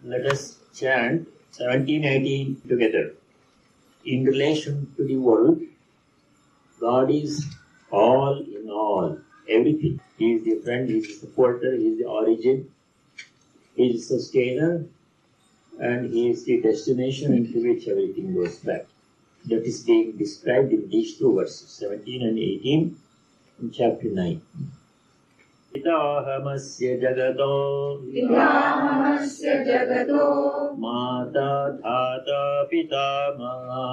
let us chant 1718 together. In relation to the world, God is all in all, everything. He is the friend, He is the supporter, He is the origin, He is the sustainer, and He is the destination into which everything goes back. That is being described in these two verses, 17 and 18 in chapter 9. Pitahamasya jagato Mata Dhata Pitamaha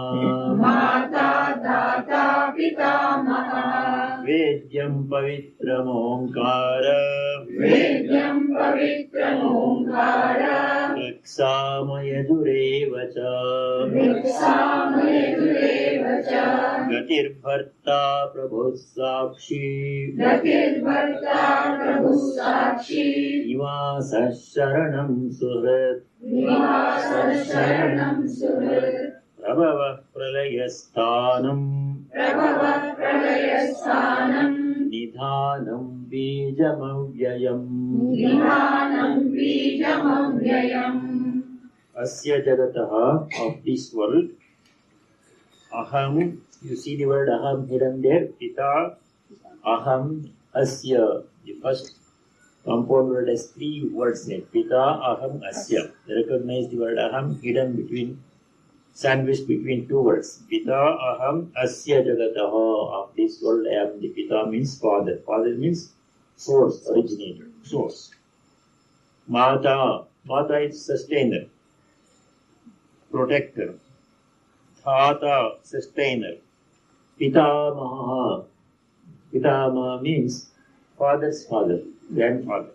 Vedyam Pavitram Omkara Riksamayadhurevacha Gatirbharta Prabhu Sakshi Nivasa Sharanam Suhrat Prabhava Pralayasthanam Nidhanam Bijamavyayam Asya Jagataha, of this world, Aham, you see the word Aham hidden there, Pita, Aham, Asya. The first compound word has three words in it. Pita, Aham, Asya. Recognize the word Aham hidden between, sandwiched between two words. Pita, Aham, Asya Jagataha. Of this world I am the Pita means father. Father means source, originator, source. Mata, Mata is sustainer, protector. Dhata, sustainer. Pitamaha, Pitamaha means father's father, grandfather.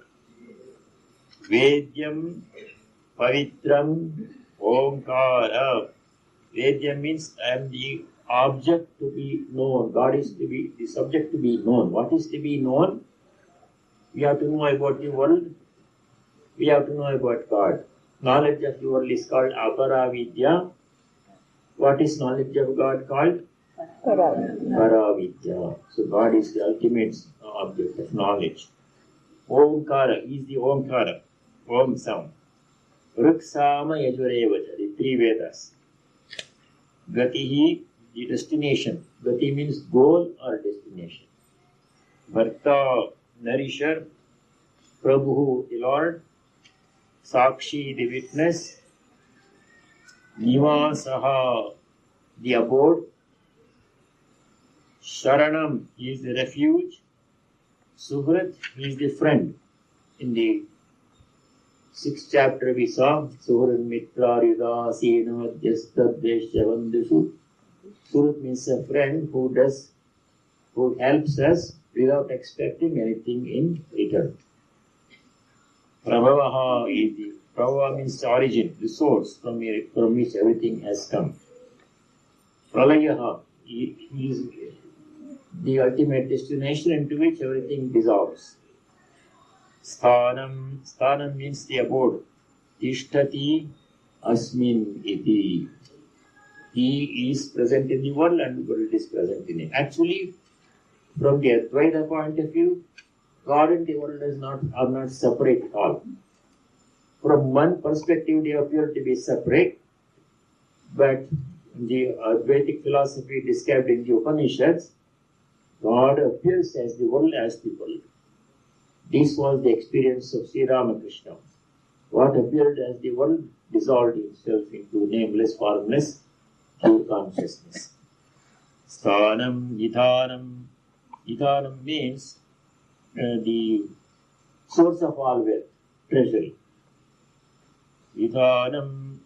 Vedyam, Pavitram, Omkara. Vedyam means I am the object to be known. God is to be the subject to be known. What is to be known? We have to know about the world. We have to know about God. Knowledge of the world is called Aparavidya. What is knowledge of God called? Paravidya. So God is the ultimate object of knowledge. Omkara is the Omkara, Om sound. Ruksama Yajurevacha, the three Vedas. Gatihi, the destination. Gati means goal or destination. Bharta, nourisher. Prabhu, the Lord. Sakshi, the witness. Nivasaha, the abode. Sharanam is the refuge. Suhrat is the friend. In the 6th chapter we saw Suhrat Mitra Rida Sena Jastadesha Vandushu. Suhrat means a friend who helps us without expecting anything in return. Prabhavaha is the Prabhava means origin, the source from which everything has come. Pralayaha is the ultimate destination into which everything dissolves. Sthanam means the abode. Tishtati asmin iti. He is present in the world and the world is present in him. Actually, from the Advaita point of view, God and the world are not separate at all. From one perspective, they appear to be separate, but the Advaitic philosophy described in the Upanishads, God appears as the world as the world. This was the experience of Sri Ramakrishna. What appeared as the world dissolved itself into nameless, formless, pure consciousness. Sthanam, Yithanam. Yithanam means the source of all wealth, treasury. Yithanam,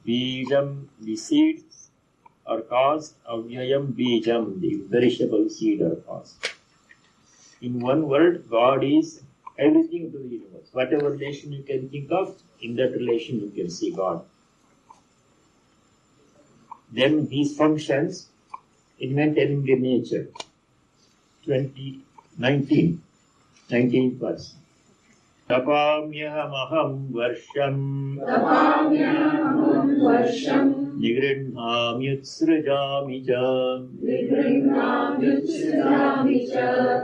Bijam, the seeds are caused. Avyayam Bijam, the perishable seed are caused. In one word, God is everything to the universe. Whatever relation you can think of, in that relation you can see God. Then these functions invented in nature. 19th verse. Tapamyamaham varsham Nigrinhamyutsrajami cha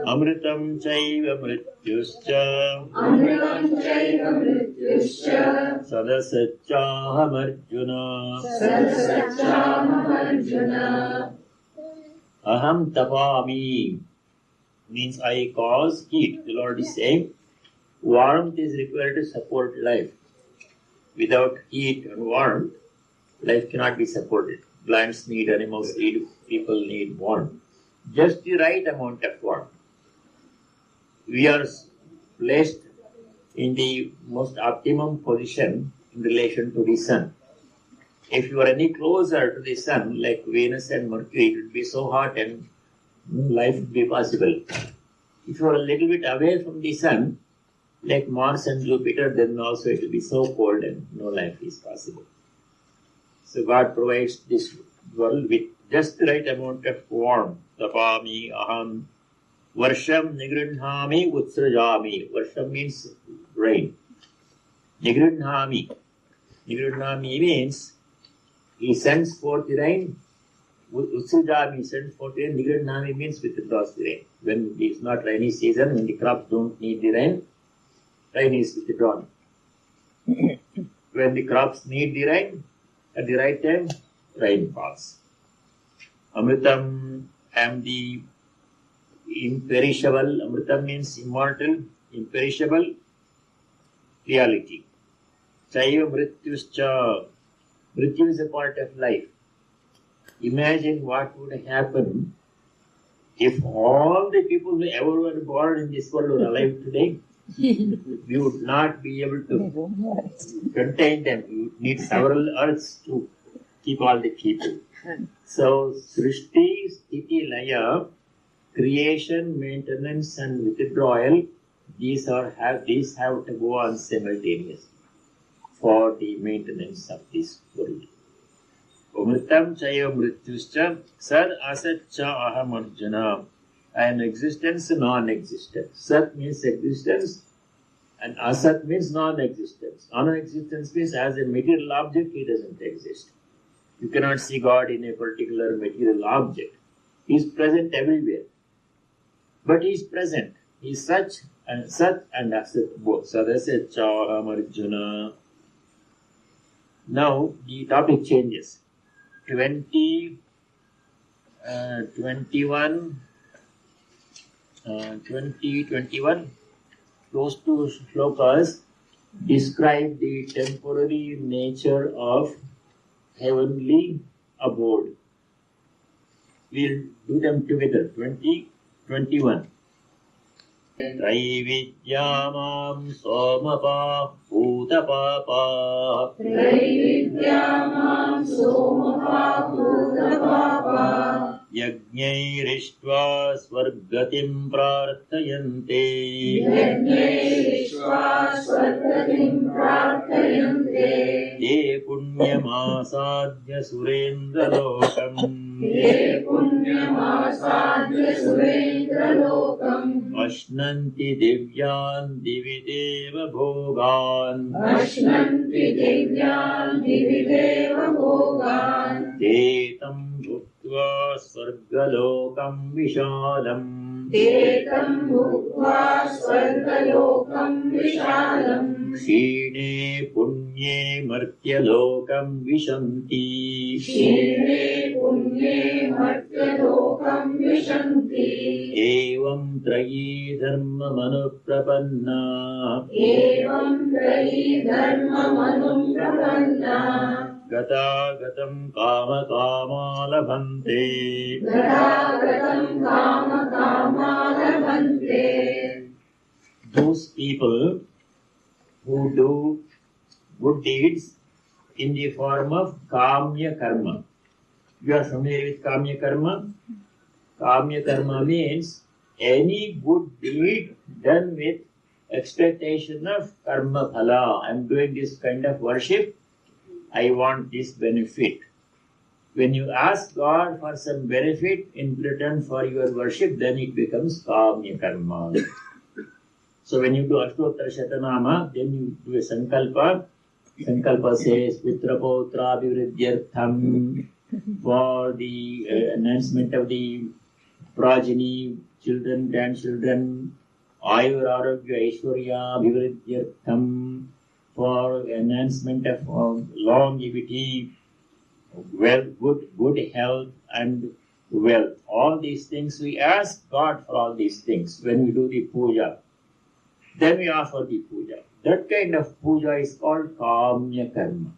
Amritam chaiva mrityuscha mrityuscha sadasachaham Arjuna. Aham tapami means I cause heat. The Lord is saying warmth is required to support life. Without heat and warmth, life cannot be supported. Plants need, animals need, people need warmth. Just the right amount of warmth. We are placed in the most optimum position in relation to the sun. If you are any closer to the sun, like Venus and Mercury, it would be so hot and life would be possible. If you are a little bit away from the sun, like Mars and Jupiter, then also it will be so cold and no life is possible. So God provides this world with just the right amount of warmth. Tapami aham varsham nigrinhami utsrajami. Varsham means rain. Nigrinhami. Nigrinhami means he sends forth the rain. Utsrajami sends forth the rain. Nigrinhami means withdraws the rain. When it is not rainy season, when the crops don't need the rain is withdrawn. When the crops need the rain, at the right time, rain falls. Amritam, I am the imperishable. Amritam means immortal, imperishable reality. Chaiva mrityuscha. Mrityu is a part of life. Imagine what would happen if all the people who ever were born in this world were alive today. We would not be able to contain them. We would need several earths to keep all the people. So, Srishti, Sthiti, Laya, creation, maintenance, and withdrawal, these have to go on simultaneously for the maintenance of this world. Umritam chaya mrityuscha sad asat cha aham Arjuna. I am existence, non-existence. Sat means existence and asat means non-existence. Non-existence means as a material object, he doesn't exist. You cannot see God in a particular material object. He is present everywhere. But he is present. He is such and sat and asat both. Sadasya chaham Arjuna. Now the topic changes. 21 those two shlokas describe the temporary nature of heavenly abode. We'll do them together. 21. Traividyamam somapa bhutapapa. Traividyamam somapa bhutapapa. Yajñairištva svargatim prarthayante. Yajñairištva svargatim prarthayante. Te punyamasadya surendralokam. Te punyamasadya surendralokam. Ashnanti divyan divideva bhogan. Ashnanti divyan divideva bhogan. Te tam bhuktva svargalokam vishalam. Te tam bhuktva svargalokam vishalam. Kshine punye martyalokam vishanti. Kshine punye martyalokam vishanti. Evam trayi dharma manuprapanna. Evam trayi dharma manuprapanna. Gata gatam kama kama labhante. Gata gatam kama kama labhante. Those people who do good deeds in the form of kamya karma. You are familiar with kamya karma? Kamya karma means any good deed done with expectation of karma phala. I am doing this kind of worship, I want this benefit. When you ask God for some benefit in return for your worship, then it becomes kamya karma. So when you do Ashtottara Shatanama, then you do a sankalpa. Sankalpa says, Putra Potra Abhivridyartham, for the enhancement of the progeny, children, grandchildren, Ayur Arogya Aishwarya Abhivridyartham, for enhancement of longevity, good health and wealth. All these things we ask God for all these things when we do the puja. Then we offer the puja. That kind of puja is called kamya karma.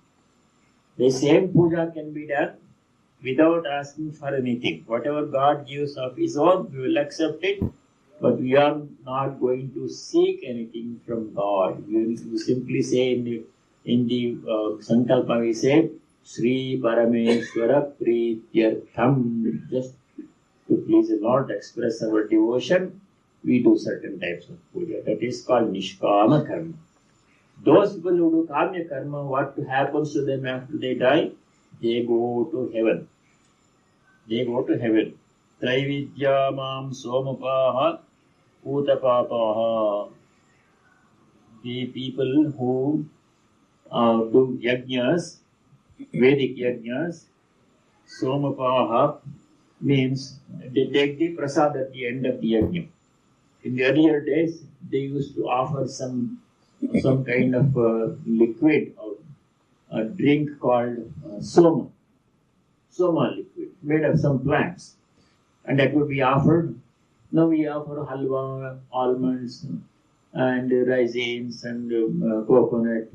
The same puja can be done without asking for anything. Whatever God gives of His own, we will accept it, but we are not going to seek anything from God. We will simply say in the Sankalpa, we say, Sri Parameshwara Prityartham. Just to please the Lord, express our devotion, we do certain types of puja. That is called Nishkama Karma. Those people who do Kamya Karma, what happens to them after they die? They go to heaven. They go to heaven. Traividya Mam Somapaha Utapapaha. The people who do yajnas, Vedic yajnas, Somapaha means they take the prasad at the end of the yajna. In the earlier days, they used to offer some kind of liquid or a drink called soma liquid, made of some plants, and that would be offered. Now we offer halwa, almonds, and raisins, and coconut,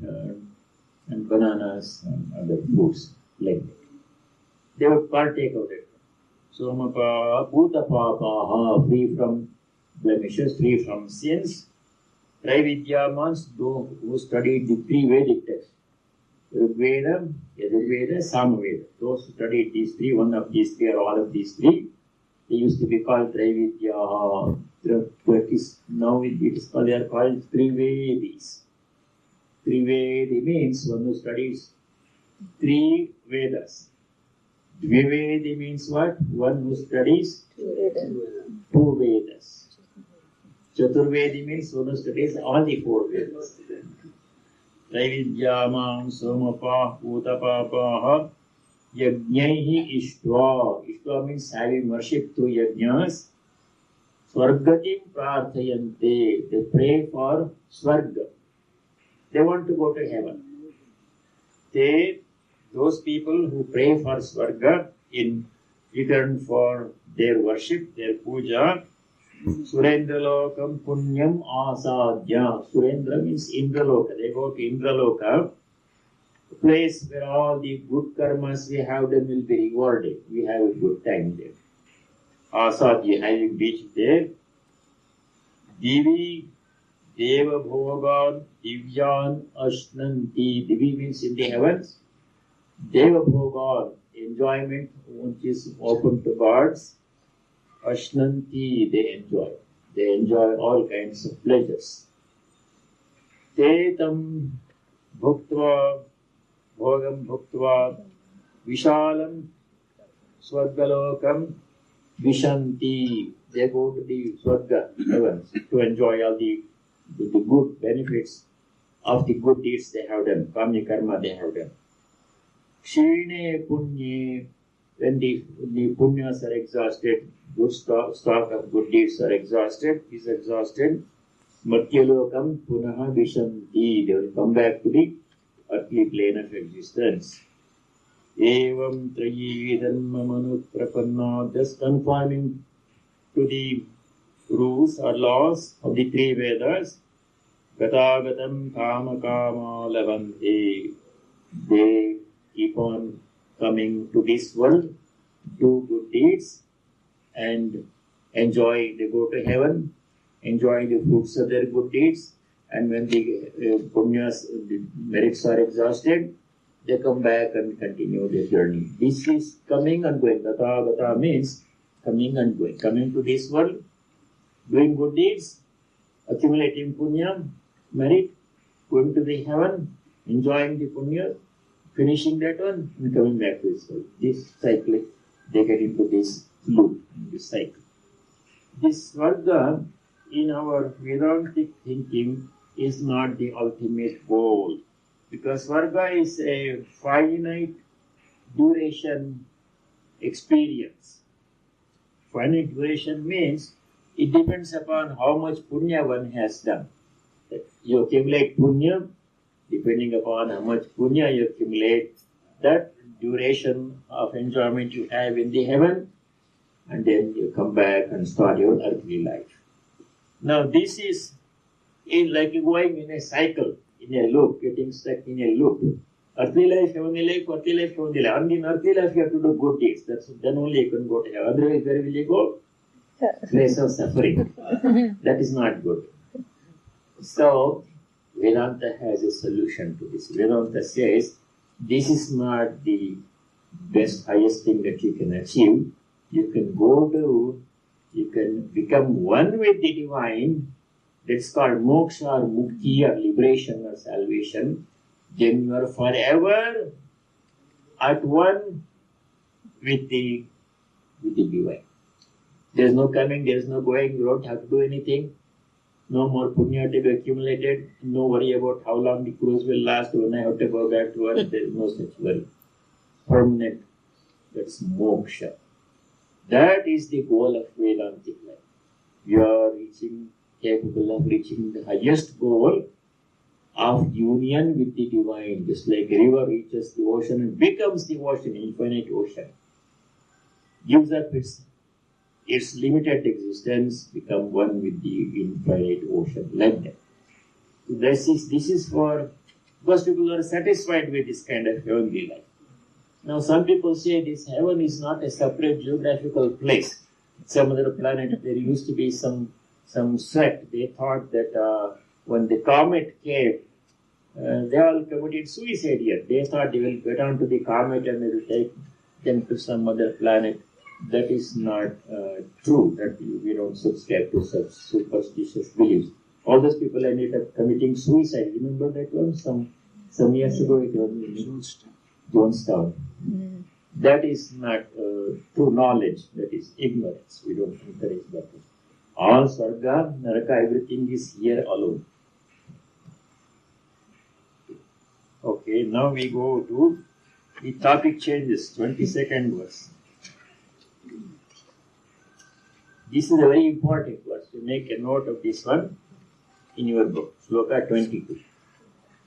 and bananas, and other fruits like that. They would partake of it. Somapa, Bhutapapaha, free from blemishes, free from sins. Traividyamans, who studied the three Vedic texts, Rigveda, Yajurveda, Samaveda. Those who studied these three, one of these three or all of these three, they used to be called Traividya. Now it is called, they are called Trivedis. Trivedi means one who studies three Vedas. Dvivedi means what? One who studies two Vedas. Chaturvedi means one who studies all the four Vedas. Traividyamam somapa utapapaha yajnaihi ishtva. Ishtva means having worship through yajnas. Swargatim prarthayante. They pray for Swarga. They want to go to heaven. Those people who pray for Swarga in return for their worship, their puja, Surendralokam Punyam Asadya. Surendra means Indraloka. They go to Indraloka, a place where all the good karmas we have done will be rewarded. We have a good time there. Asadya, having reached there, Divi Deva Bhogan Divyan Ashnanti. Divi means in the heavens. Deva Bhogan, enjoyment which is open to gods. Ashnanti, they enjoy. They enjoy all kinds of pleasures. Te tam bhuktva, bhogam bhuktva, vishalam, swargalokam, vishanti. They go to the Swarga heavens to enjoy all the good benefits of the good deeds they have done, kamya karma they have done. Kshine punye, when the punyas are exhausted, good stock of good deeds are exhausted, Matyalokam punaha vishanti. They will come back to the earthly plane of existence. Evam trayi dharma manu prapanna. Thus conforming to the rules or laws of the three Vedas, Gatagatam kama kama lavante. They keep on coming to this world, do good deeds, and enjoy. They go to heaven, enjoy the fruits of their good deeds, and when the punyas, the merits are exhausted, they come back and continue their journey. This is coming and going. Gata means coming and going. Coming to this world, doing good deeds, accumulating punya, merit, going to the heaven, enjoying the punya, finishing that one, and coming back to this world. This cycle, they get into this loop, this cycle. This Swarga, in our Vedantic thinking, is not the ultimate goal. Because Swarga is a finite duration experience. Finite duration means it depends upon how much punya one has done. You accumulate punya, depending upon how much punya you accumulate, that duration of enjoyment you have in the heaven, and then you come back and start your earthly life. Now this is like going in a cycle, in a loop, getting stuck in a loop. Earthly life, heavenly life, earthly life, heavenly life. And in earthly life you have to do good deeds. Then only you can go to heaven. Otherwise, where will you go? Place of suffering. That is not good. So, Vedanta has a solution to this. Vedanta says, this is not the best, highest thing that you can achieve. You can become one with the divine. That's called moksha or mukti or liberation or salvation. Then you are forever at one with the divine. There is no coming, there is no going, you don't have to do anything. No more punya to be accumulated. No worry about how long the cruise will last. When I have to go back to earth, there is no such worry. Permanent. That's moksha. That is the goal of Vedantic life. You are capable of reaching the highest goal of union with the divine. Just like a river reaches the ocean and becomes the ocean, infinite ocean. Gives up its limited existence, become one with the infinite ocean, like that. This is for those people who are satisfied with this kind of heavenly life. Now some people say this heaven is not a separate geographical place. Some other planet, there used to be some sect, they thought that when the comet came, they all committed suicide here. They thought they will get onto the comet and they will take them to some other planet. That is not true, that we don't subscribe to such superstitious beliefs. All those people ended up committing suicide. Remember that one? Some years ago it was Jonestown. That is not true knowledge, that is ignorance. We don't encourage that. All Sarga, Naraka, everything is here alone. Okay, now we go to the topic changes, 22nd verse. This is a very important verse. You make a note of this one in your book. Sloka 22.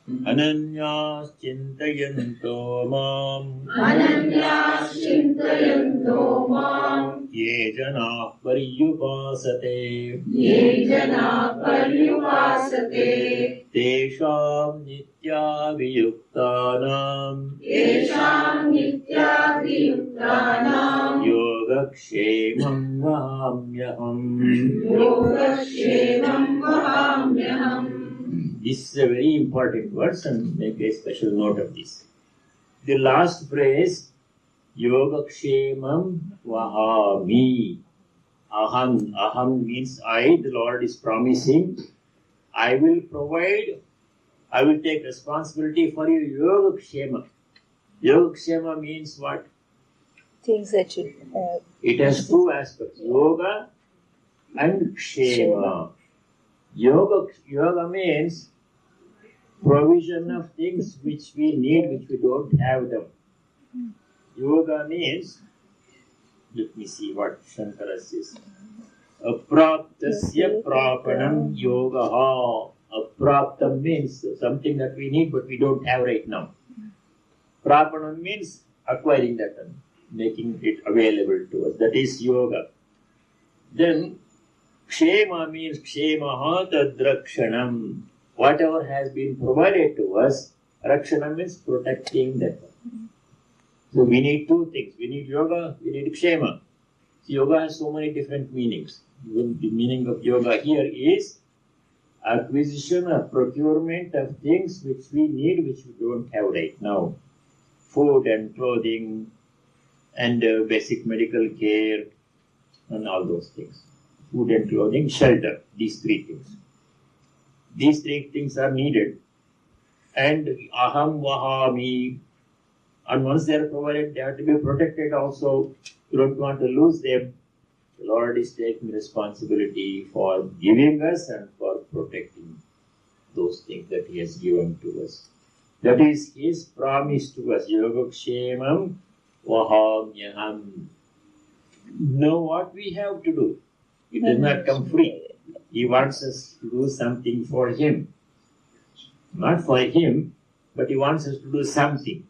Ananyas chintayanto mam. Ananyas chintayanto mam. Ye jana paryupasate. Ye jana paryupasate. Tesham nitya viyuktanam. Tesham nitya viyuktanam. Yogakshemam vahamyaham. Yogakshemam vahamyaham. This is a very important verse and make a special note of this. The last phrase, Yogakshemam vahami. Aham means I, the Lord is promising, I will provide, I will take responsibility for your Yogakshema. Yogakshema means what? Things that you It has two aspects, Yoga and Kshema. Yoga means provision of things which we need, which we don't have them. Yoga means, let me see what Shankara says. Apraptasya prapanam yogaha. Apraptam means something that we need but we don't have right now. Prapanam means acquiring that and making it available to us. That is yoga. Then Kshema means Kshemaha tadrakshanam. Whatever has been provided to us, Rakshanam means protecting that one. So we need two things. We need yoga, we need Kshema. So yoga has so many different meanings. Even the meaning of yoga here is acquisition or procurement of things which we need, which we don't have right now. Food and clothing and basic medical care and all those things. Food and clothing, shelter, these three things. These three things are needed. And aham vahami. And once they are provided, they have to be protected also. You don't want to lose them. The Lord is taking responsibility for giving us and for protecting those things that He has given to us. That is His promise to us. Yogakshemam vahamyaham. Know what we have to do. It does not come free. He wants us to do something for Him. Not for him, but he wants us to do something.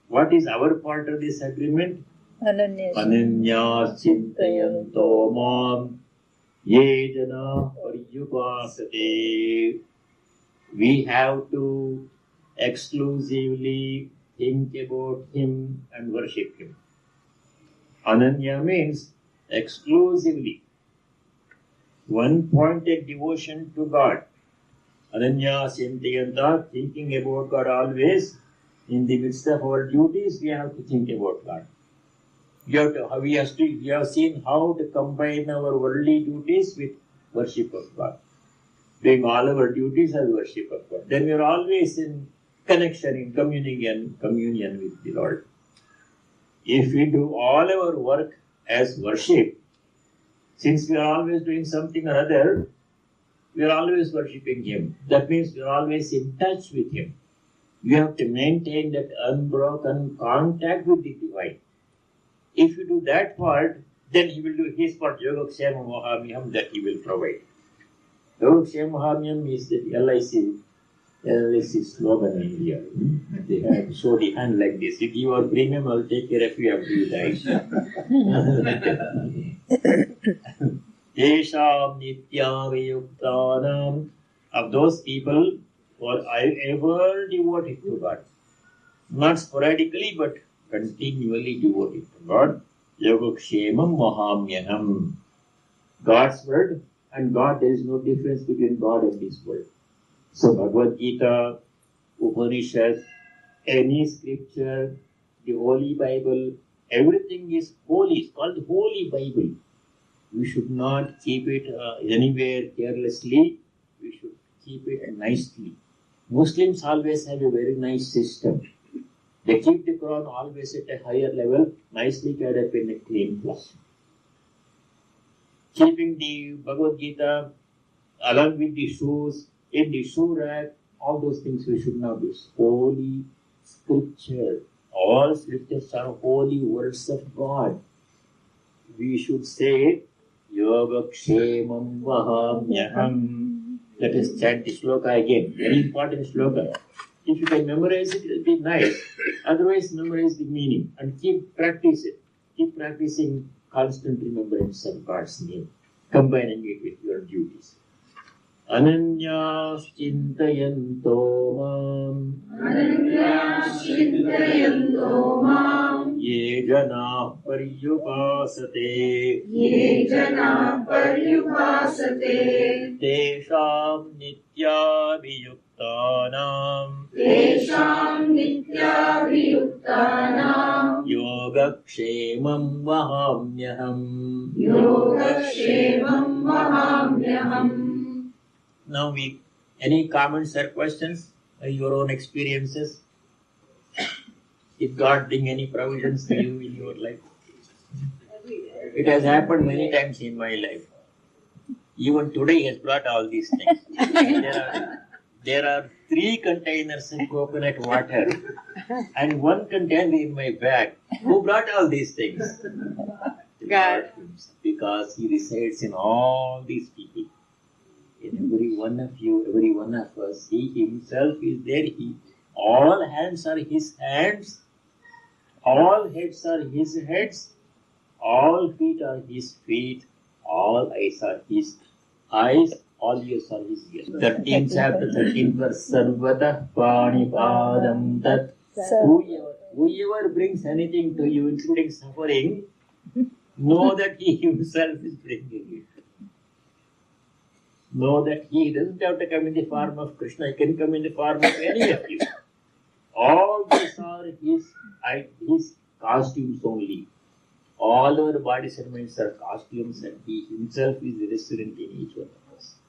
What is our part of this agreement? Ananya Chintayanto Mam Ye Jana Paryupasate. We have to exclusively think about him and worship him. Ananya means exclusively, one-pointed devotion to God. Ananya Cintayanta, thinking about God always. In the midst of our duties, we have to think about God. We have seen how to combine our worldly duties with worship of God. Doing all our duties as worship of God. Then we are always in connection, in communion with the Lord. If we do all our work as worship, since we are always doing something or other, we are always worshipping Him. That means we are always in touch with Him. We have to maintain that unbroken contact with the Divine. If you do that part, then He will do His part, Yogakshema Mahamyam, that He will provide. Yogakshema Mahamyam is the LIC slogan in India. They have to show the hand like this. If you are premium, I'll take care of you after you die. Yesham Nityavayuktanam, of those people who are ever devoted to God. Not sporadically, but continually devoted to God. Yogakshemam Mahamyanam. God's word and God, there is no difference between God and His word. So Bhagavad Gita, Upanishad, any scripture, the Holy Bible, everything is holy. It's called the Holy Bible. We should not keep it anywhere carelessly. We should keep it nicely. Muslims always have a very nice system. They keep the Quran always at a higher level, nicely tied up in a clean cloth. Keeping the Bhagavad Gita along with the shoes, in the shoe rack, all those things we should not do. Holy scripture. All scriptures are holy words of God. We should say, Yogakshemam Vahamyaham. Let us chant the sloka again. Very important sloka. If you can memorize it, it will be nice. Otherwise, memorize the meaning and keep practice it. Keep practicing constant remembrance of God's name, combining it with your duties. Ananya Chintayanto Mam. Ananya Chintayanto Mam. Ye Jana Paryupasate. Ye Jana Paryupasate. Tesham Nityabhiyuktanam. Tesham Nityabhiyuktanam. Yogakshemam Vahamyaham. Yogakshemam Mahamyaham. Now, any comments or questions? Your own experiences? Did God bring any provisions to you in your life? It has happened many times in my life. Even today He has brought all these things. There are 3 containers of coconut water and 1 container in my bag. Who brought all these things? God. Because He resides in all these people. In every one of you, every one of us, He Himself is there. All hands are His hands, all heads are His heads, all feet are His feet, all eyes are His eyes, all ears are His ears. 13th chapter, 13th verse, Sarvata Panipadam Tat. Whoever brings anything to you, including suffering, know that He Himself is bringing it. Know that He doesn't have to come in the form of Krishna, He can come in the form of any of you. All these are His costumes only. All our bodies and minds are costumes, and He Himself is resident in each one of us.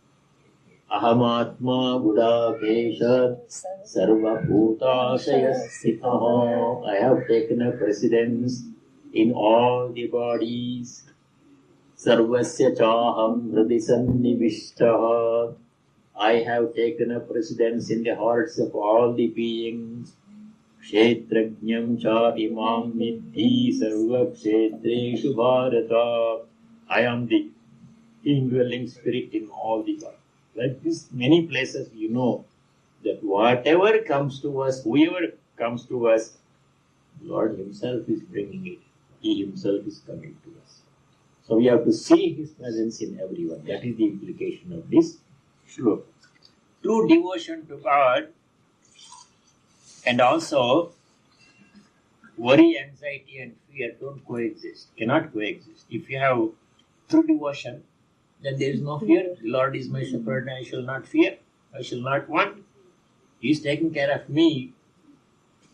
Ahamatma Budakesha Sarva Bhutashaya Sitha. I have taken a precedence in all the bodies. Sarvasya chaham hridi sannivishtaha. I have taken a precedence in the hearts of all the beings. Kshetrajñam chahimam middhi sarva kshetreshu bharata. I am the indwelling spirit in all the bodies. Like this, many places you know that whatever comes to us, whoever comes to us, Lord Himself is bringing it. He Himself is coming to us. So we have to see His presence in everyone. That is the implication of this shloka. True devotion to God and also worry, anxiety and fear don't coexist, cannot coexist. If you have true devotion, then there is no fear. The Lord is my shepherd, I shall not fear, I shall not want. He is taking care of me.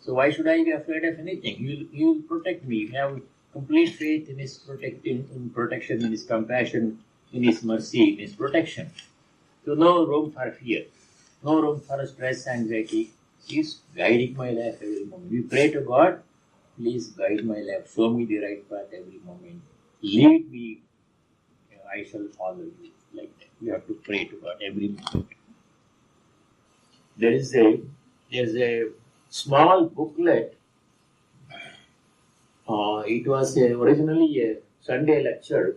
So why should I be afraid of anything? He will protect me. You have complete faith in His protection, in His compassion, in His mercy, in His protection. So no room for fear, no room for stress, anxiety. He is guiding my life every moment. We pray to God, please guide my life, show me the right path every moment. Lead me, I shall follow you. Like that. We have to pray to God every moment. There is a small booklet. It was originally a Sunday lecture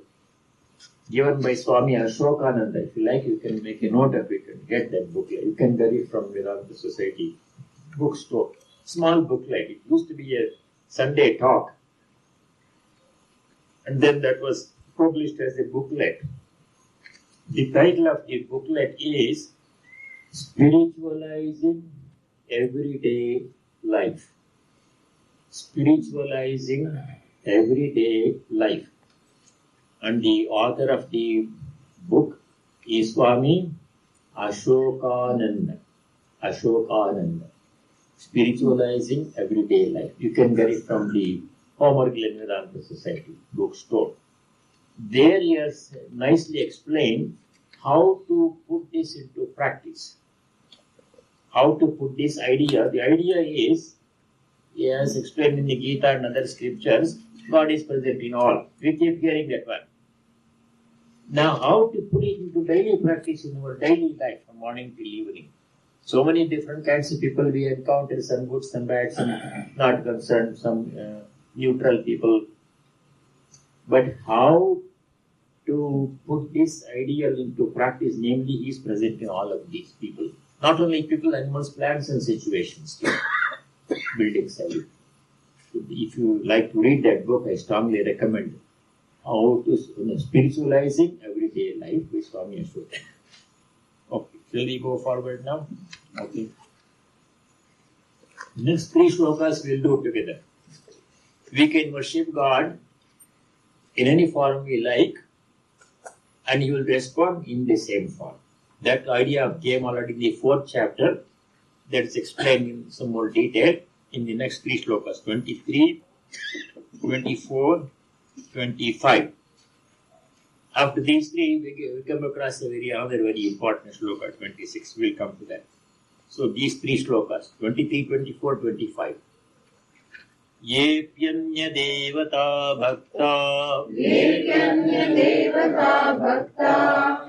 given by Swami Ashokananda. If you like, you can make a note of it and get that booklet. You can get it from Vedanta Society bookstore. Small booklet. It used to be a Sunday talk. And then that was published as a booklet. The title of the booklet is Spiritualizing Everyday Life. Spiritualizing Everyday Life. And the author of the book is Swami Ashokananda. Ashokananda. Spiritualizing Everyday Life. You can get it from the Homer Glen Vedanta Society bookstore. There he has nicely explained how to put this into practice. How to put this idea. The idea is, he has explained in the Gita and other scriptures, God is present in all. We keep hearing that one. Now, how to put it into daily practice in our daily life from morning till evening? So many different kinds of people we encounter, some good, some bad, some not concerned, some neutral people. But how to put this ideal into practice, namely He is present in all of these people. Not only people, animals, plants and situations, buildings, everything. If you like to read that book, I strongly recommend how to spiritualizing everyday life with Swami Ashoka. Okay, shall we go forward now? Okay. Next 3 shlokas we'll do together. We can worship God in any form we like, and He will respond in the same form. That idea came already in the 4th chapter. That's explained in some more detail in the next 3 shlokas, 23, 24, 25. After these 3, we come across another very important shloka, 26. We'll come to that. So these 3 shlokas, 23, 24, 25. Yepyanya devata bhakta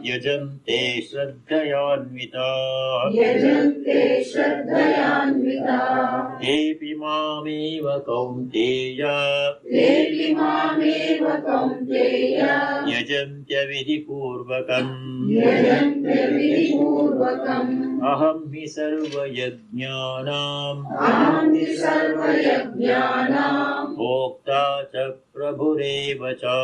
yajante shraddhayanvita tepi mameva kaunteya yajantya vidhipurvakam aham hi sarva yajnanam Bhokta cha prabhureva cha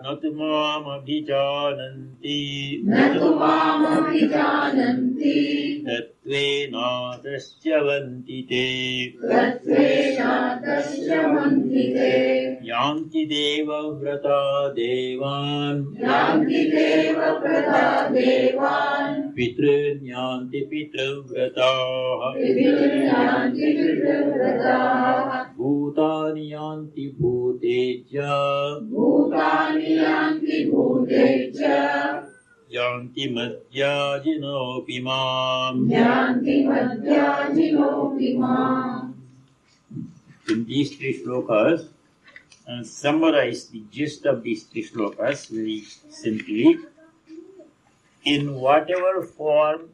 Natu mam abhijananti Tatvena tasyavanti te Yanti deva vrata devan Pitrun yanti pitravrataha Bhutani yanti bhuteja Yanti madhyajinopi mam. In these 3 shlokas, and summarize the gist of these 3 shlokas very simply. In whatever form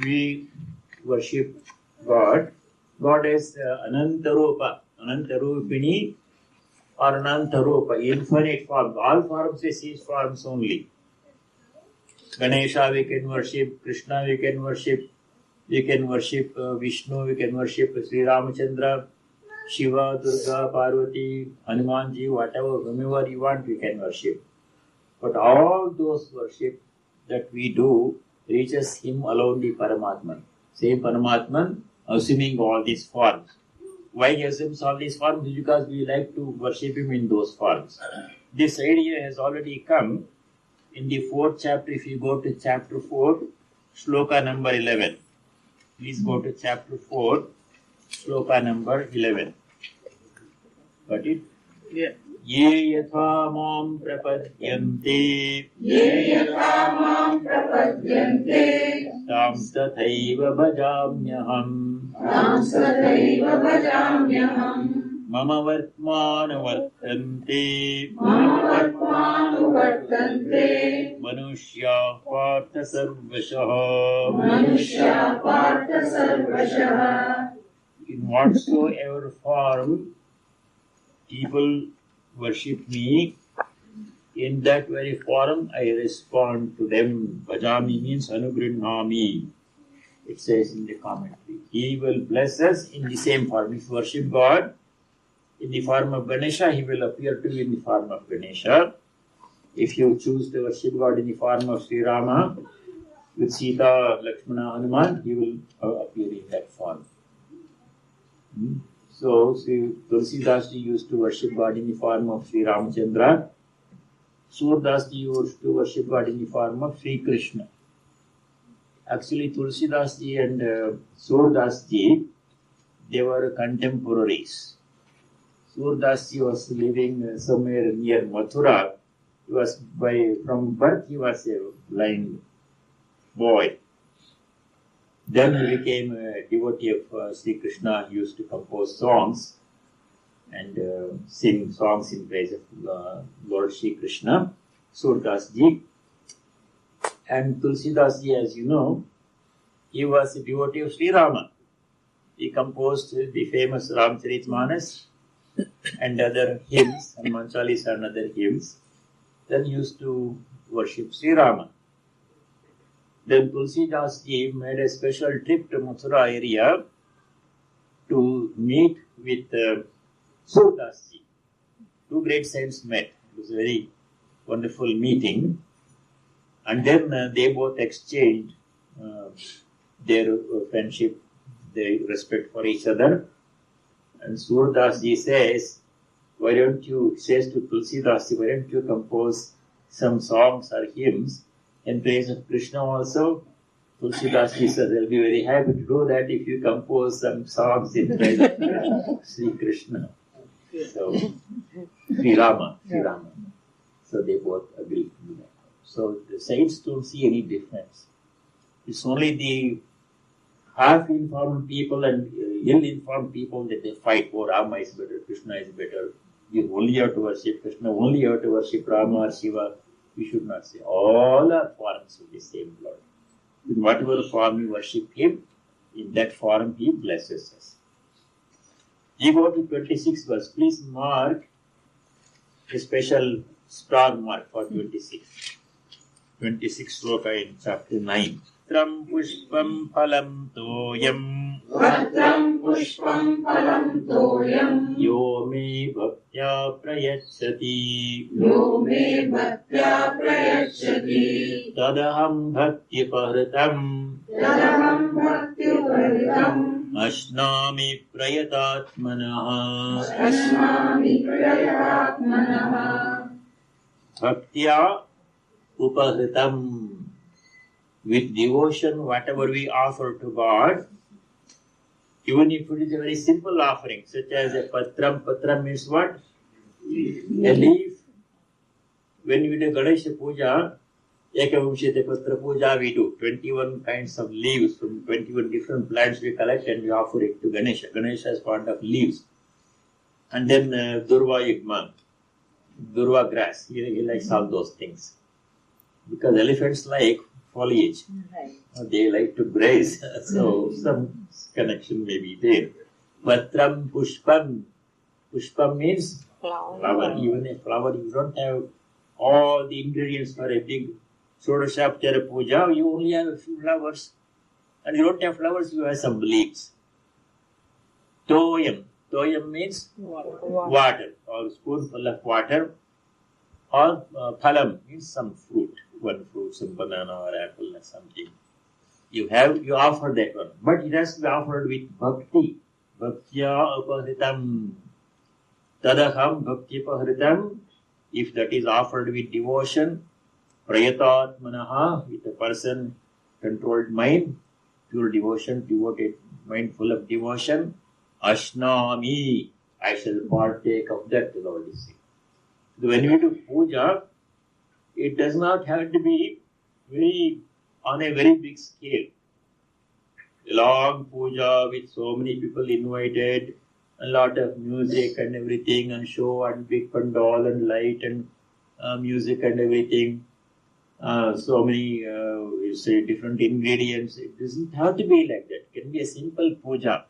we worship God, God is Anantarupa, Anantarupini or Anantarupa, infinite forms. All forms is His forms only. Ganesha we can worship, Krishna we can worship Vishnu, we can worship Sri Ramachandra, Shiva, Durga, Parvati, Hanumanji, whatever, whomever you want, we can worship. But all those worship that we do reaches him alone, the Paramatman. Same Paramatman, assuming all these forms. Why he assumes all these forms? Because we like to worship him in those forms. This idea has already come in the 4th chapter. If you go to chapter 4, shloka number 11. Please go to chapter 4, shloka number 11. Got it? Yeah. Ye yatha mam prapadyante Ye yatha mam prapadyante tam tathaiva bhajamyaham tam sathaiva bhajamyaham mama vartmana vartante mama vartmanu vartante manushya partha sarvashah. manushya partha sarvashah. In whatsoever form people worship me, in that very form I respond to them. Bhajami means anugrinhami. It says in the commentary. He will bless us in the same form. If you worship God in the form of Ganesha, he will appear to you in the form of Ganesha. If you choose to worship God in the form of Sri Rama, with Sita, Lakshmana, Hanuman, he will appear in that form. So, Sri Tulsidas ji used to worship God in the form of Sri Ramachandra. Surdas ji used to worship God in the form of Sri Krishna. Actually, Tulsidas ji and Surdas ji, they were contemporaries. Surdas ji was living somewhere near Mathura. He was from birth he was a blind boy. Then he became a devotee of Sri Krishna. He used to compose songs and sing songs in praise of Lord Sri Krishna, Surdas ji. And Tulsidas ji, as you know, he was a devotee of Sri Rama. He composed the famous Ramcharitmanas and other hymns, Hanuman Chalisa and other hymns. Then he used to worship Sri Rama. Then Tulsidas ji made a special trip to Mathura area to meet with Surdas ji. Two great saints met. It was a very wonderful meeting. And then they both exchanged their friendship, their respect for each other. And Surdas ji says, says to Tulsidas ji, why don't you compose some songs or hymns in praise of Krishna also? Tulsidas ji says, I'll be very happy to do that if you compose some songs in praise of Sri Krishna. So, Sri Rama. So they both agreed to do that. So the saints don't see any difference. It's only the half-informed people and ill-informed people that they fight. Oh, Rama is better, Krishna is better. You only have to worship Krishna, only have to worship Rama or Shiva. We should not say. All are forms of the same Lord. In whatever form you worship Him, in that form He blesses us. You go to 26 verse. Please mark a special star mark for 26. 26 sloka in chapter 9. Patram pushpam phalam toyam Patram pushpam phalam toyam yo me bhaktya prayachati yo me bhaktya prayachati tadaham bhakti pahritam tadaham bhakti paritam ashnami prayatatmanah asmami prayatatmanah bhaktya upahritam. With devotion, whatever we offer to God, even if it is a very simple offering, such as a patram. Patram means what? A leaf. When we do Ganesha Puja, Ekavamshite Patra Puja, we do 21 kinds of leaves from 21 different plants we collect and we offer it to Ganesha. Ganesha is fond of leaves. And then Durva Yugma, Durva grass. He likes all those things. Because elephants like foliage. They like to graze. So some connection may be there. Patram pushpam. Pushpam means flower. Even a flower, you don't have all the ingredients for a big Shodashapchara puja, you only have a few flowers. And you don't have flowers, you have some leaves. Toyam. Toyam means water, or spoonful of water. Or phalam means some fruit. One fruit, some banana or apple or something. You offer that one. But it has to be offered with bhakti. Bhaktya upahritam. Tadaham bhakti upahritam. If that is offered with devotion, prayatatmanaha, with a person controlled mind, pure devotion, devoted mind full of devotion, ashnami, I shall partake of that, the Lord is saying. So when we do puja, it does not have to be on a very big scale. A long puja with so many people invited, a lot of music and everything, and show and big pandal and light and music and everything. So many, different ingredients. It doesn't have to be like that. It can be a simple puja.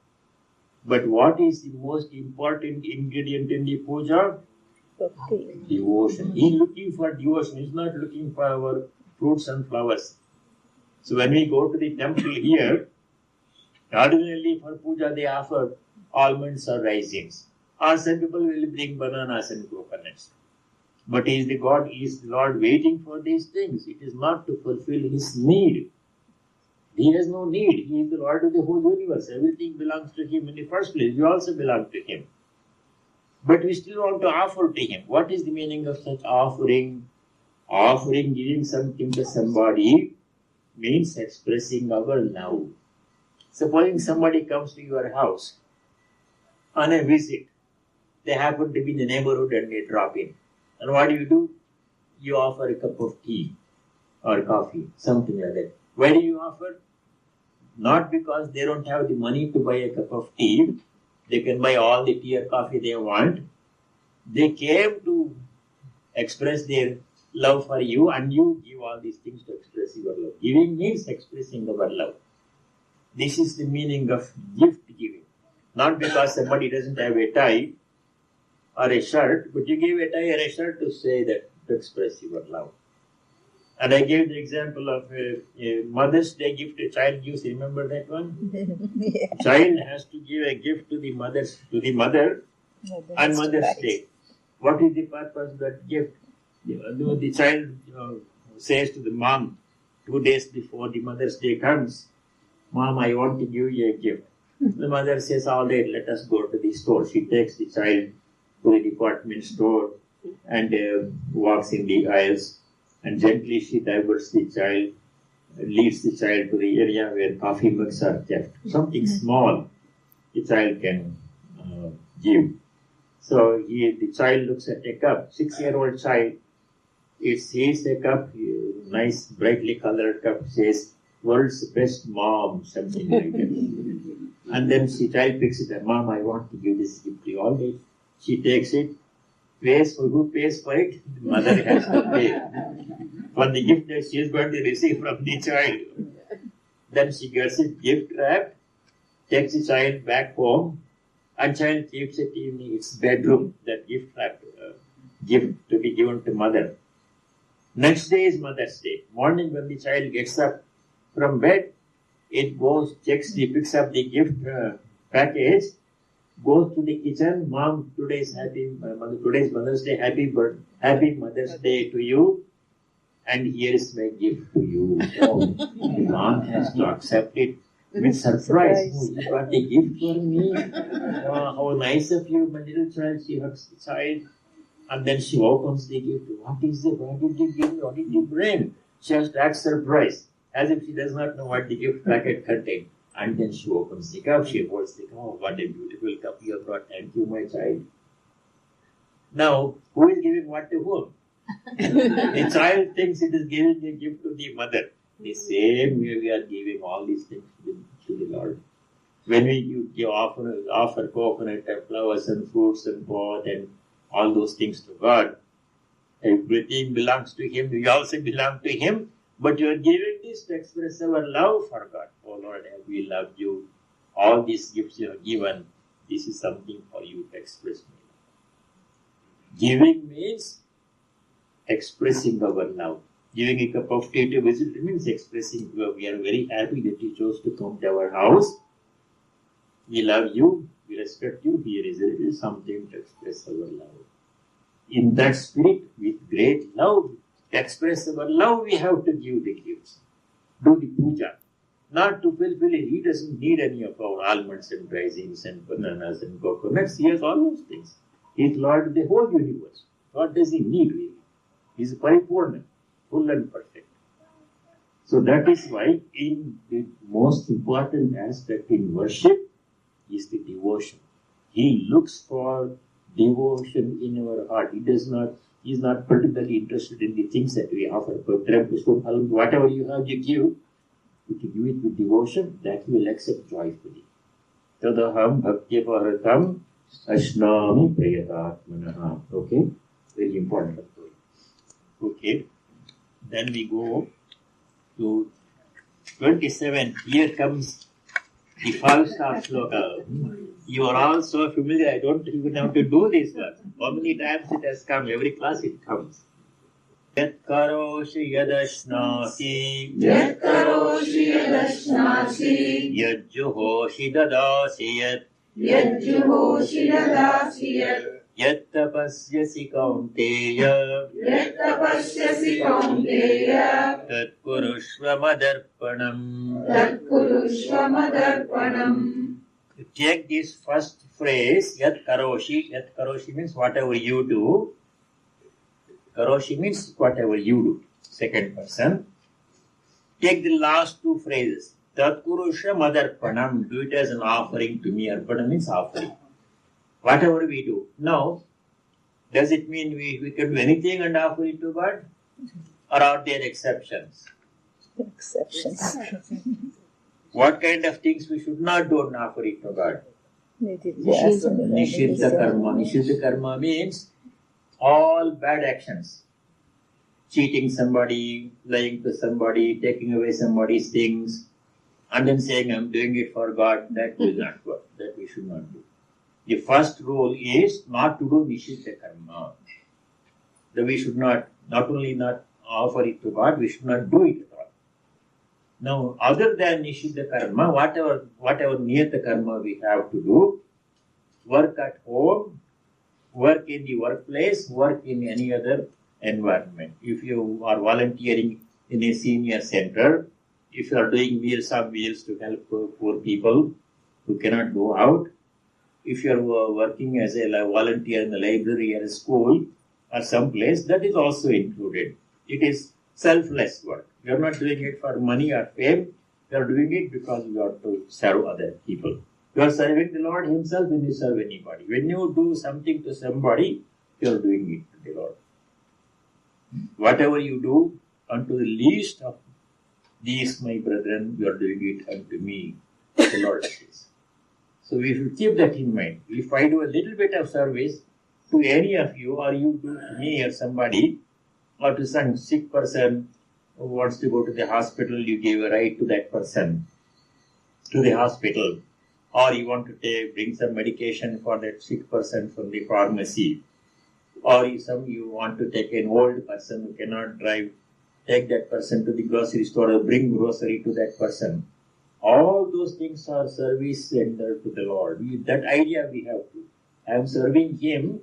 But what is the most important ingredient in the puja? Devotion. He is looking for devotion. He is not looking for our fruits and flowers. So when we go to the temple here, ordinarily for puja they offer almonds or raisins. Or some people will bring bananas and coconuts. But is the Lord waiting for these things? It is not to fulfill His need. He has no need. He is the Lord of the whole universe. Everything belongs to Him in the first place. We also belong to Him. But we still want to offer to Him. What is the meaning of such offering? Offering, giving something to somebody, means expressing our love. Supposing somebody comes to your house on a visit. They happen to be in the neighborhood and they drop in. And what do? You offer a cup of tea or coffee, something like that. Why do you offer? Not because they don't have the money to buy a cup of tea. They can buy all the tea or coffee they want. They came to express their love for you, and you give all these things to express your love. Giving means expressing our love. This is the meaning of gift giving. Not because somebody doesn't have a tie or a shirt, but you give a tie or a shirt to say that, to express your love. And I gave the example of a Mother's Day gift a child gives. Remember that one? Yeah. Child has to give a gift to the mother on Mother's Day. What is the purpose of that gift? The child says to the mom 2 days before the Mother's Day comes, Mom, I want to give you a gift. The mother says, all right, let us go to the store. She takes the child to the department store and walks in the aisles. And gently she diverts the child, leads the child to the area where coffee mugs are kept. Something small the child can give. So the child looks at a cup, 6-year-old child. It sees a cup, nice brightly colored cup, says, world's best mom, something like that. And then the child picks it up, Mom, I want to give this gift to you. All right. She takes it. Who pays for it? The mother has to pay for the gift that she is going to receive from the child. Then she gets it gift wrapped, takes the child back home, and child keeps it in its bedroom, that gift wrapped gift to be given to mother. Next day is Mother's Day. Morning when the child gets up from bed, it goes, picks up the gift package, goes to the kitchen. Mom, today's Mother's Day. Happy Mother's Day to you. And here is my gift to you. Oh, the mom has to accept it with surprise. Oh, you got a gift for me. Oh, how nice of you, my little child. She hugs the child. And then she opens the gift. What is it? What did you give me? What did you bring? She has to act surprised, as if she does not know what the gift packet contained. And then she opens the cup. She holds the cup. Oh, what a beautiful cup you have brought. Thank you, my child. Now, who is giving what to whom? The child thinks it is giving a gift to the mother. The same way we are giving all these things to the Lord. When we offer coconut and flowers and fruits and pot and all those things to God, everything belongs to Him. We also belong to Him. But you are giving this to express our love for God. Oh Lord, we love you. All these gifts you have given, this is something for you to express my love. Giving means expressing our love. Giving a cup of tea to visitor means expressing we are very happy that you chose to come to our house. We love you, we respect you. Here is something to express our love. In that spirit, with great love, to express our love, we have to give the gifts. Do the puja. Not to fulfill it. He doesn't need any of our almonds and raisins and bananas and coconuts. He has all those things. He is Lord of the whole universe. What does he need really? He is paripurna, full and perfect. So that is why in the most important aspect in worship is the devotion. He looks for devotion in our heart. He is not particularly interested in the things that we offer. Whatever you have, you give. If you give it with devotion, that you will accept joyfully. Tadaham bhaktya paratam ashnami prayatatmanaha. Okay? Very important. Okay. Then we go to 27. Here comes the Falstaff sloka. You are all so familiar, I don't even have to do this one. How many times it has come? Every class it comes. Yat karoshi yadashnasi Yat karoshi yadashnasi Yat juhoshi dadasi Yat Yat juhoshi dadasi Yat tapasyasi kaunteya Yat tapasyasi kaunteya Tat kurushva madarpanam. Tat kurushva madarpanam. Take this first phrase, Yat karoshi. Yat karoshi means whatever you do. Karoshi means whatever you do. Second person. Take the last two phrases. Tat kurusha madarpanam. Do it as an offering to me. Arpana means offering. Whatever we do. Now, does it mean we can do anything and offer it to God? Or are there exceptions? Exceptions. What kind of things we should not do and offer it to God? Nishidha Nishidha karma. Nishidha karma means all bad actions. Cheating somebody, lying to somebody, taking away somebody's things, and then saying, I'm doing it for God. That will not work. That we should not do. The first rule is not to do Nishidha karma. That we should not only not offer it to God, we should not do it at all. Now, other than Nishidha karma, whatever niyata karma we have to do, work at home, work in the workplace, work in any other environment. If you are volunteering in a senior center, if you are doing Meals on Wheels to help poor people who cannot go out, if you are working as a volunteer in the library or a school or someplace, that is also included. It is selfless work. You are not doing it for money or fame. You are doing it because you are to serve other people. You are serving the Lord Himself when you serve anybody. When you do something to somebody, you are doing it to the Lord. Whatever you do unto the least of these, my brethren, you are doing it unto me, the Lord says. So we should keep that in mind. If I do a little bit of service to any of you, or you do to me or somebody, or to some sick person who wants to go to the hospital, you give a ride to that person to the hospital. Or you want to bring some medication for that sick person from the pharmacy. Or you want to take an old person who cannot drive, take that person to the grocery store or bring grocery to that person. All those things are service rendered to the Lord. That idea we have to. I am serving Him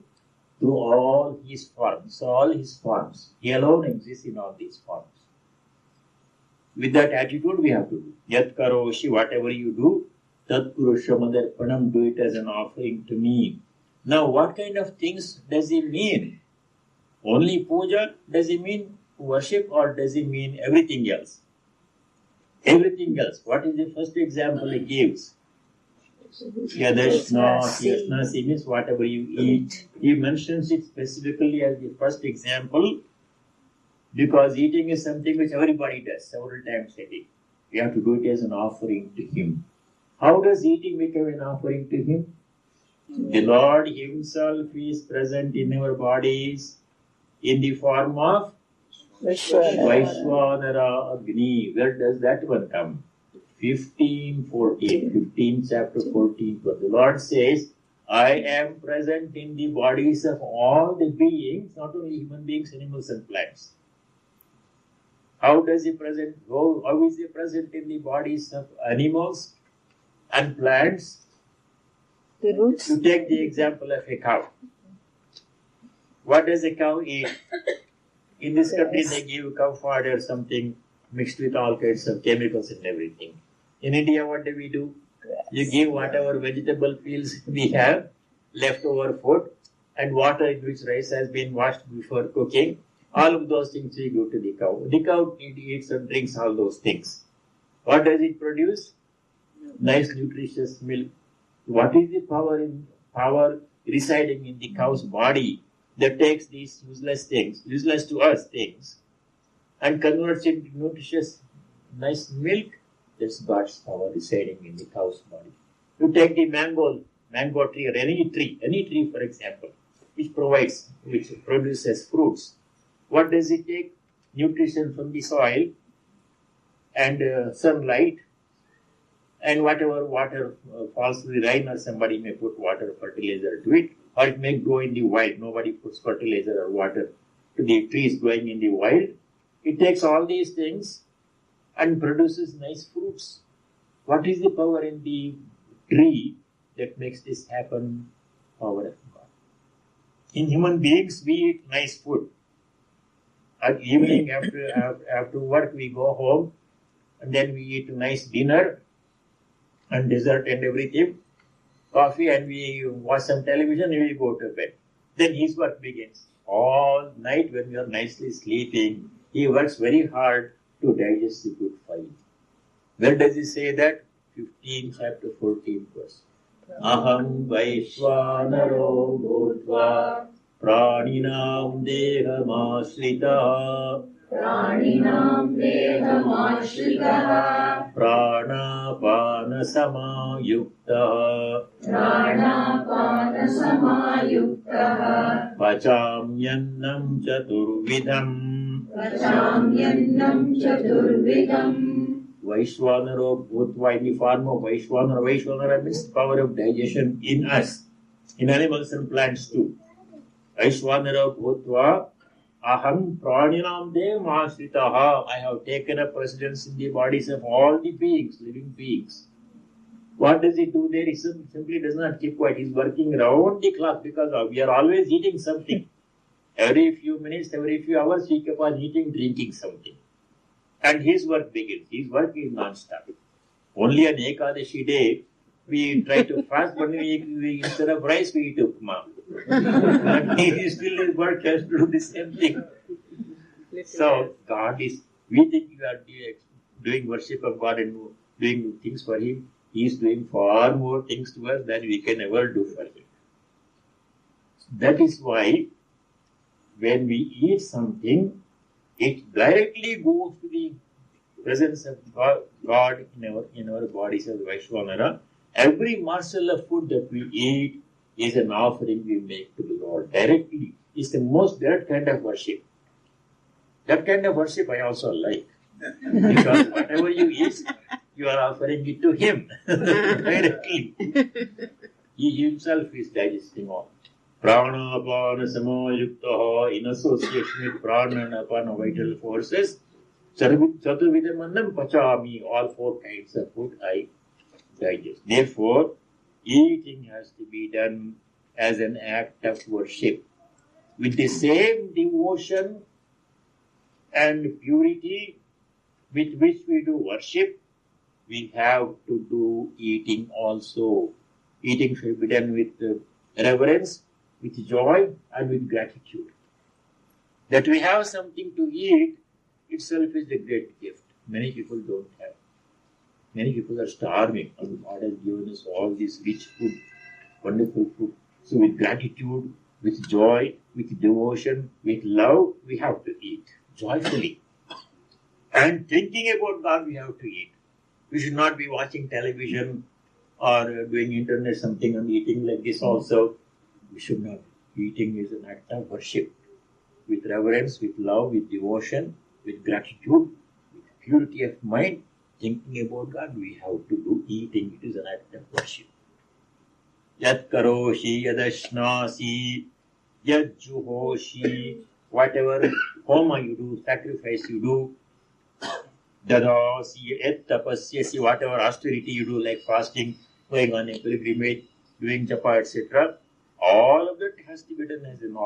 through all His forms. He alone exists in all these forms. With that attitude we have to do. Yat karoshi, whatever you do, tat purusha madarpanam, do it as an offering to me. Now, what kind of things does he mean? Only puja? Does he mean worship, or does he mean everything else? Everything else. What is the first example he gives? Yadashnasi means whatever you eat. He mentions it specifically as the first example because eating is something which everybody does several times a day. We have to do it as an offering to Him. How does eating become an offering to Him? The Lord Himself is present in our bodies in the form of Vaishwanara Agni. Where does that one come? 15 chapter 14. But the Lord says, I am present in the bodies of all the beings, not only human beings, animals and plants. How does he present? How is he present in the bodies of animals and plants? The roots. To take the example of a cow. What does a cow eat? In this country, they give cow fodder, something mixed with all kinds of chemicals and everything. In India, what do we do? You give whatever vegetable peels we have, leftover food, and water in which rice has been washed before cooking. All of those things we give to the cow. The cow eats and drinks all those things. What does it produce? Nice, nutritious milk. What is the power residing in the cow's body that takes these useless things, useless to us things, and converts it into nutritious, nice milk? That's God's power residing in the cow's body. You take the mango tree or any tree for example, which produces fruits. What does it take? Nutrition from the soil and sunlight and whatever water falls to the rain, or somebody may put water, fertilizer to it, or it may grow in the wild. Nobody puts fertilizer or water to the trees growing in the wild. It takes all these things and produces nice fruits. What is the power in the tree that makes this happen? Power of God. In human beings, we eat nice food. At evening after work, we go home and then we eat a nice dinner and dessert and everything, coffee, and we watch some television and we go to bed. Then his work begins. All night when we are nicely sleeping, he works very hard to digest the good fiber. Where does he say that? 15 chapter 14 verse. Aham Vaishvanaro Bhutva Praninam Dehamashritaha Praninam Dehamashritaha Pranapana Samayuktaha Pranapana Samayuktaha Pachamyannam Chaturvidham Pachamyannam Chaturvidham Vaishvanaro Bhutva, in the form of Vaishvanara. Vaishvanara means power of digestion in us, in animals and plants too. Vaishvanara Bhutva Aham Praninam Devashritaha. I have taken up residence in the bodies of all the beings, living beings. What does he do there? He simply does not keep quiet. He is working round the clock because we are always eating something. Every few minutes, every few hours, we keep on eating, drinking something. And his work begins. His work is non-stop. Only on Ekadashi day, we try to fast, but we instead of rice, we eat upma. But he still his work has to do the same thing. So God is, we think we are doing worship of God and doing things for Him. He is doing far more things to us than we can ever do for Him. That is why when we eat something, it directly goes to the presence of God in our bodies as Vaishvanara. Every morsel of food that we eat is an offering we make to the Lord directly. It's the most direct kind of worship. That kind of worship I also like. Because whatever you eat, you are offering it to Him directly. He Himself is digesting all. Pranapana Samayuktaha, in association with Prana and Apana vital forces, Chaturvidhamannam Pachami, all four kinds of food I digest. Therefore, eating has to be done as an act of worship. With the same devotion and purity with which we do worship, we have to do eating also. Eating should be done with reverence, with joy, and with gratitude. That we have something to eat itself is a great gift. Many people don't have. Many people are starving, and God has given us all this rich food, wonderful food. So with gratitude, with joy, with devotion, with love, we have to eat joyfully. And thinking about God, we have to eat. We should not be watching television or doing internet something and eating like this also. We should not. Eating is an act of worship. With reverence, with love, with devotion, with gratitude, with purity of mind, thinking about God, we have to do eating. It is an act of worship. Yat karoshi, yadashnasi, yad juhoshi, whatever homa you do, sacrifice you do, Dadasi et tapasyasi, whatever austerity you do, like fasting, going on a pilgrimage, doing japa, etc., all of that has to be done as an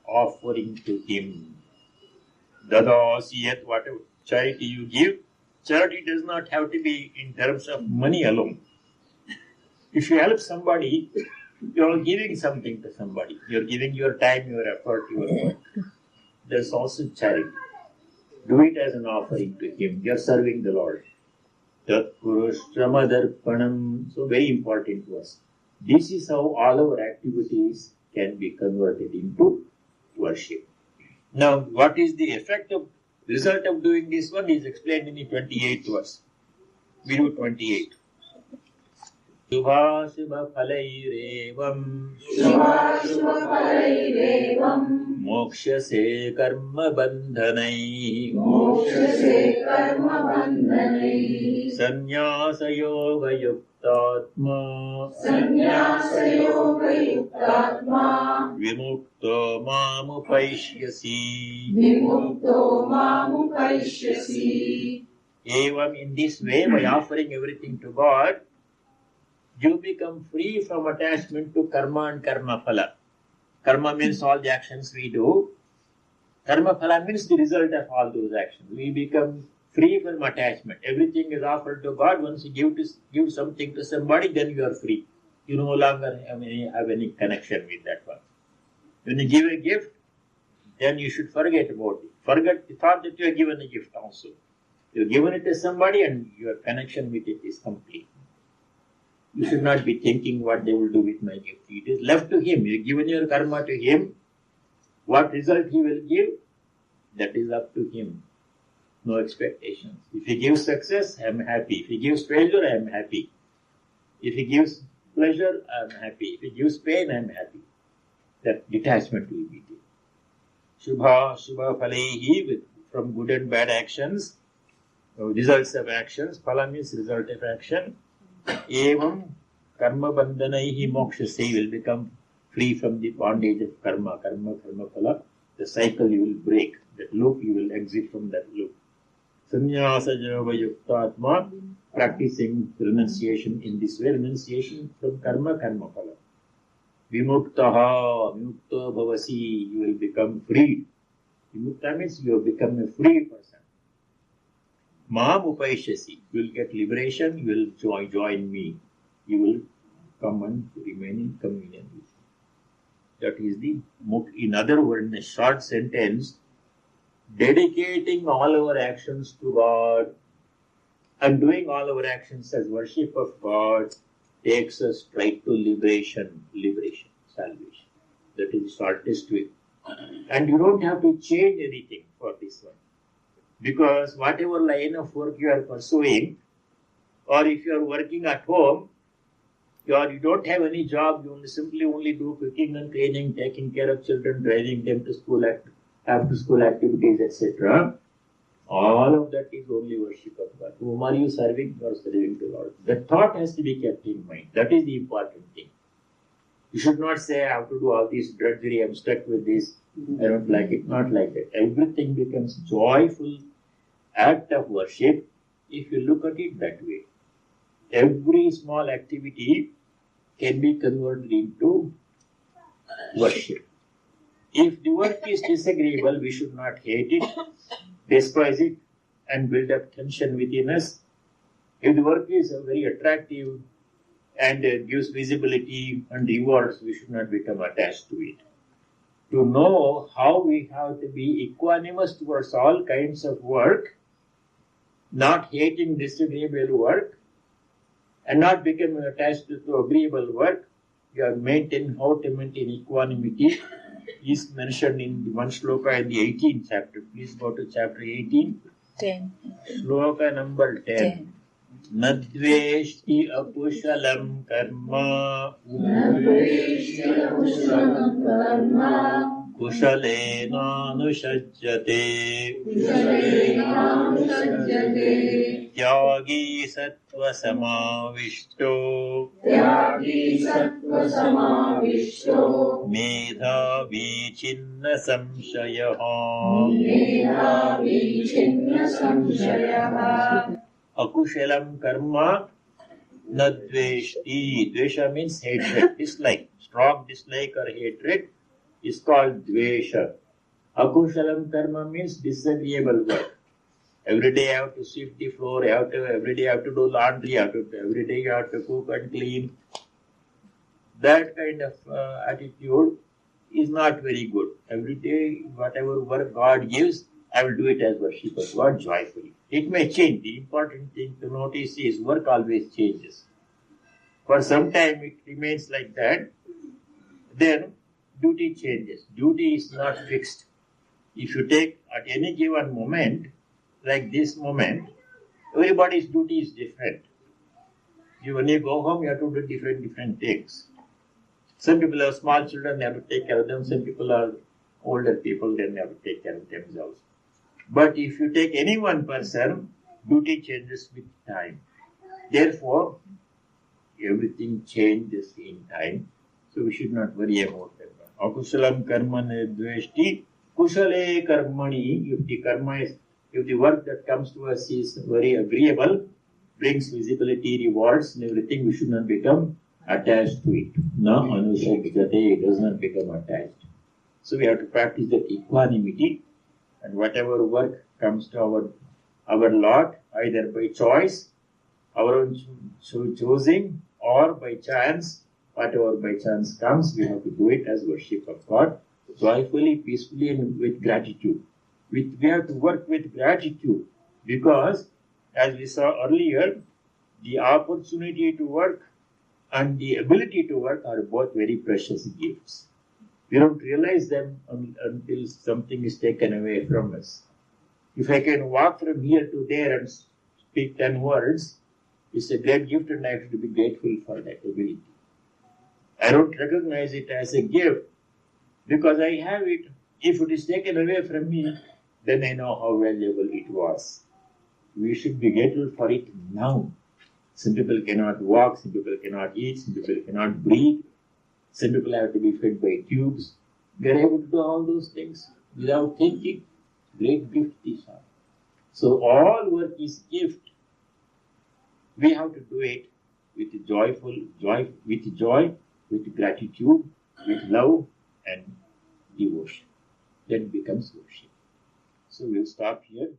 offering to him. Dadasi et, whatever charity you give, charity does not have to be in terms of money alone. If you help somebody, you are giving something to somebody. You are giving your time, your effort, your work. There's also charity. Do it as an offering to him. You are serving the Lord. Tat Purushamadarpanam. So very important to us. This is how all our activities can be converted into worship. Now, what is the result of doing this one is explained in the 28th verse. We do 28. Shubha-shubha-phalairevam mokshase karma bandhanai sannyasa yoga yuktatma vimukto mamupaishyasi. Evam, in this way, by offering everything to God, you become free from attachment to karma and karma phala. Karma means all the actions we do. Karma phala means the result of all those actions. We become free from attachment. Everything is offered to God. Once you give something to somebody, then you are free. You no longer have any connection with that one. When you give a gift, then you should forget about it. Forget the thought that you have given a gift also. You have given it to somebody and your connection with it is complete. You should not be thinking what they will do with my gift. It is left to him. You have given your karma to him. What result he will give, that is up to him. No expectations. If he gives success, I am happy. If he gives failure, I am happy. If he gives pleasure, I am happy. If he gives pain, I am happy. That detachment will be there. Shubha phalehi, from good and bad actions, results of actions. Phala means result of action. Evam karma bandhanaihi mokshase, will become free from the bondage of karma. Karma phala. The cycle you will break. That loop, you will exit from that loop. Sannyasa yoga yuktatma, practicing renunciation in this way. Renunciation from karma phala. Vimuktaha, mukta bhavasi, you will become free. Vimukta means you have become a free person. Mam upaishyasi, you will get liberation, you will join me. You will come and remain in communion with me. That is the mukta. In other words, in a short sentence, dedicating all our actions to God and doing all our actions as worship of God takes us straight to liberation, salvation. That is the shortest way. And you don't have to change anything for this one. Because whatever line of work you are pursuing, or if you are working at home, or you don't have any job, you simply only do cooking and cleaning, taking care of children, driving them to school, after school activities, etc. All of that is only worship of God. Whom are you serving? You are serving the Lord. That thought has to be kept in mind. That is the important thing. You should not say, I have to do all this drudgery, I'm stuck with this, I don't like it. Not like that. Everything becomes joyful act of worship if you look at it that way. Every small activity can be converted into worship. If the work is disagreeable, we should not hate it, despise it, and build up tension within us. If the work is very attractive and gives visibility and rewards, we should not become attached to it. To know how we have to be equanimous towards all kinds of work, not hating disagreeable work, and not becoming attached to agreeable work, you have maintained how to maintain equanimity is mentioned in the one shloka in the 18th chapter. Please go to chapter 18. 10. Shloka number 10. Nadveshti akushalam karma kushalena anushajyate tyagi sattva samavishto Bodhi Sattva Samavishto Medhavi Chinna Samshayaha Medhavi Chinna Samshayaha Akushalam Karma Nadveshti. Dvesha means hatred, dislike. Strong dislike or hatred is called Dvesha. Akushalam Karma means disagreeable work. Every day I have to sweep the floor, every day I have to do laundry, every day you have to cook and clean. That kind of attitude is not very good. Every day, whatever work God gives, I will do it as worship of God joyfully. It may change. The important thing to notice is work always changes. For some time it remains like that, then duty changes. Duty is not fixed. If you take at any given moment, like this moment, everybody's duty is different. When you go home, you have to do different things. Some people have small children, they have to take care of them. Some people are older people, then they have to take care of themselves. But if you take any one person, duty changes with time. Therefore, everything changes in time. So we should not worry about that. Akushalam karma nedveshti, kushale karmani. If the work that comes to us is very agreeable, brings visibility, rewards, and everything, we should not become attached to it. No, anusakjate, does not become attached. So we have to practice that equanimity, and whatever work comes to our lot, either by choice, our own choosing, or by chance, whatever by chance comes, we have to do it as worship of God, joyfully, peacefully, and with gratitude. We have to work with gratitude, because, as we saw earlier, the opportunity to work and the ability to work are both very precious gifts. We don't realize them until something is taken away from us. If I can walk from here to there and speak 10 words, it's a great gift, and I have to be grateful for that ability. I don't recognize it as a gift because I have it. If it is taken away from me, then I know how valuable it was. We should be grateful for it now. Some people cannot walk, some people cannot eat, some people cannot breathe, some people have to be fed by tubes. They are able to do all those things without thinking. Great gift these are. So all work is gift. We have to do it with joy, with gratitude, with love and devotion. That becomes worship. So we'll stop here.